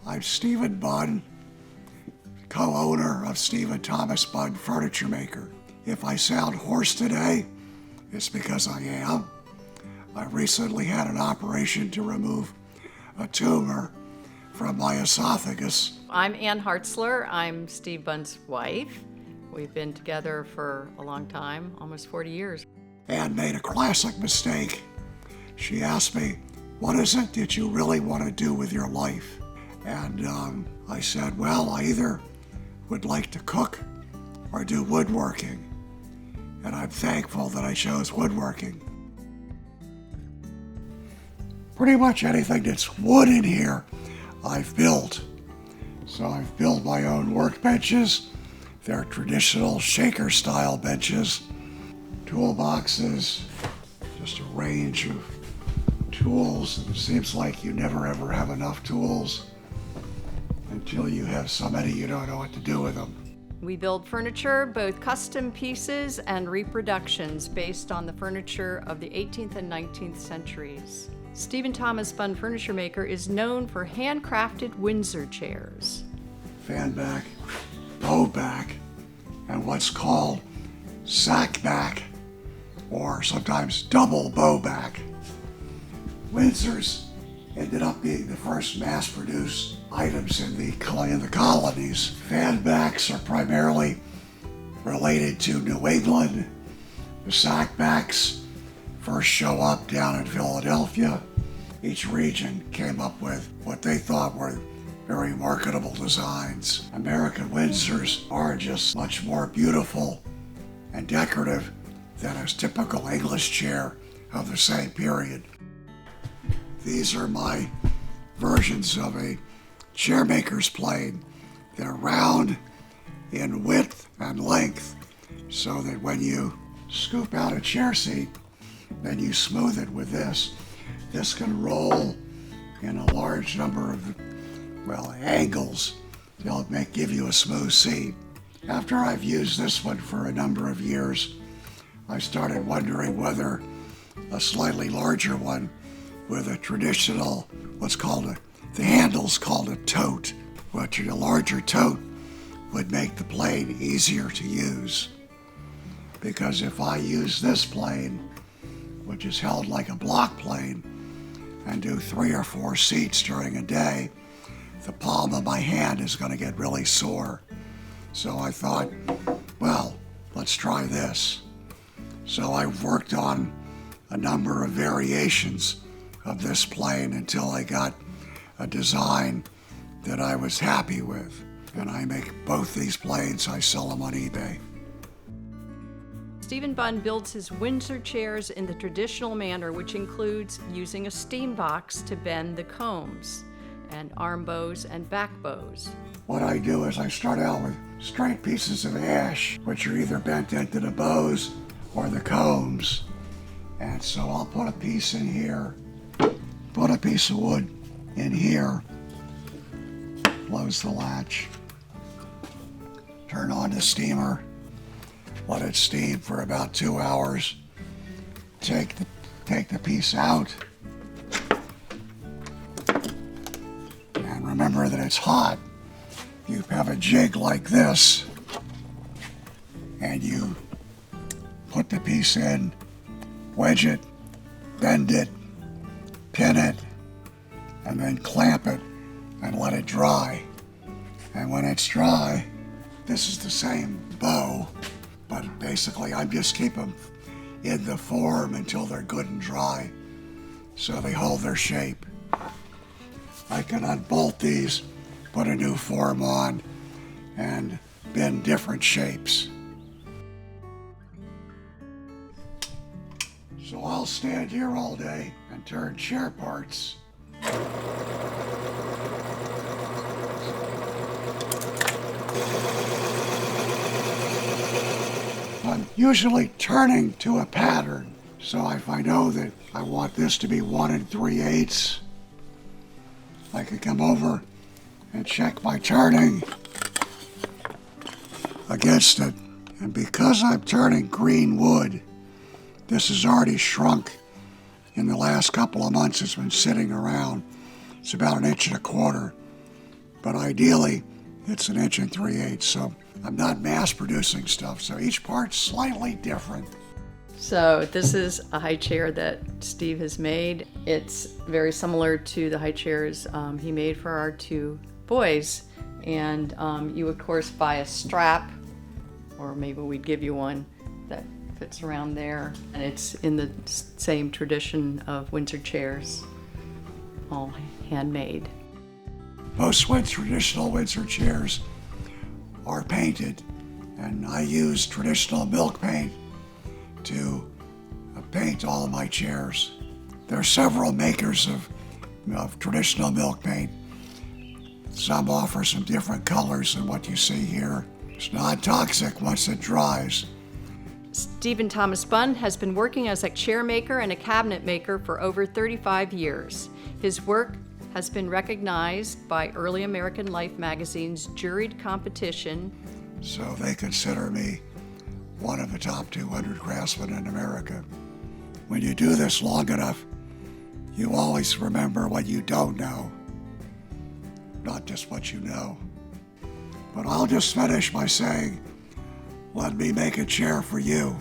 I'm Stephen Bunn, co-owner of Stephen Thomas Bunn Furnituremaker. If I sound hoarse today, it's because I am. I recently had an operation to remove a tumor from my esophagus. I'm Ann Hartzler. I'm Steve Bunn's wife. We've been together for a long time, almost 40 years. Ann made a classic mistake. She asked me, what is it that you really want to do with your life? And I said, well, I either would like to cook or do woodworking. And I'm thankful that I chose woodworking. Pretty much anything that's wood in here, I've built. So I've built my own workbenches. They're traditional shaker style benches, toolboxes, just a range of tools. And it seems like you never ever have enough tools until you have so many you don't know what to do with them. We build furniture, both custom pieces and reproductions based on the furniture of the 18th and 19th centuries. Stephen Thomas Bunn Furnituremaker is known for handcrafted Windsor chairs. Fan back, bow back, and what's called sack back, or sometimes double bow back. Windsors ended up being the first mass-produced items in the colonies. Fan backs are primarily related to New England. The sack backs first show up down in Philadelphia. Each region came up with what they thought were very marketable designs. American Windsors are just much more beautiful and decorative than a typical English chair of the same period. These are my versions of a chairmaker's plane. They're round in width and length, so that when you scoop out a chair seat, then you smooth it with this. This can roll in a large number of, angles. They'll give you a smooth seat. After I've used this one for a number of years, I started wondering whether a slightly larger one with a traditional, the handle's called a tote, which a larger tote would make the plane easier to use. Because if I use this plane, which is held like a block plane, and do 3 or 4 seats during a day, the palm of my hand is going to get really sore. So I thought, well, let's try this. So I worked on a number of variations of this plane until I got a design that I was happy with. And I make both these planes, I sell them on eBay. Stephen Bunn builds his Windsor chairs in the traditional manner, which includes using a steam box to bend the combs, and arm bows and back bows. What I do is I start out with straight pieces of ash, which are either bent into the bows or the combs. And so I'll put a piece in here, put a piece of wood in here, close the latch, turn on the steamer, let it steam for about 2 hours, take the piece out, and remember that it's hot. You have a jig like this, and you put the piece in, wedge it, bend it, pin it, and then clamp it and let it dry. And when it's dry, this is the same bow, but basically I just keep them in the form until they're good and dry, so they hold their shape. I can unbolt these, put a new form on, and bend different shapes. So I'll stand here all day and turn chair parts. I'm usually turning to a pattern. So if I know that I want this to be 1 3/8, I can come over and check my turning against it. And because I'm turning green wood, this has already shrunk in the last couple of months. It's been sitting around. It's about 1.25 inches. but ideally it's 1 3/8 inches. So I'm not mass producing stuff, so each part's slightly different. So this is a high chair that Steve has made. It's very similar to the high chairs he made for our two boys. And you of course buy a strap, or maybe we'd give you one that fits around there. And it's in the same tradition of Windsor chairs, all handmade. Most traditional Windsor chairs are painted, and I use traditional milk paint to paint all of my chairs. There are several makers of traditional milk paint. Some offer some different colors than what you see here. It's non-toxic once it dries. Stephen Thomas Bunn has been working as a chair maker and a cabinet maker for over 35 years. His work has been recognized by Early American Life magazine's juried competition. So they consider me one of the top 200 craftsmen in America. When you do this long enough, you always remember what you don't know, not just what you know. But I'll just finish by saying, let me make a chair for you.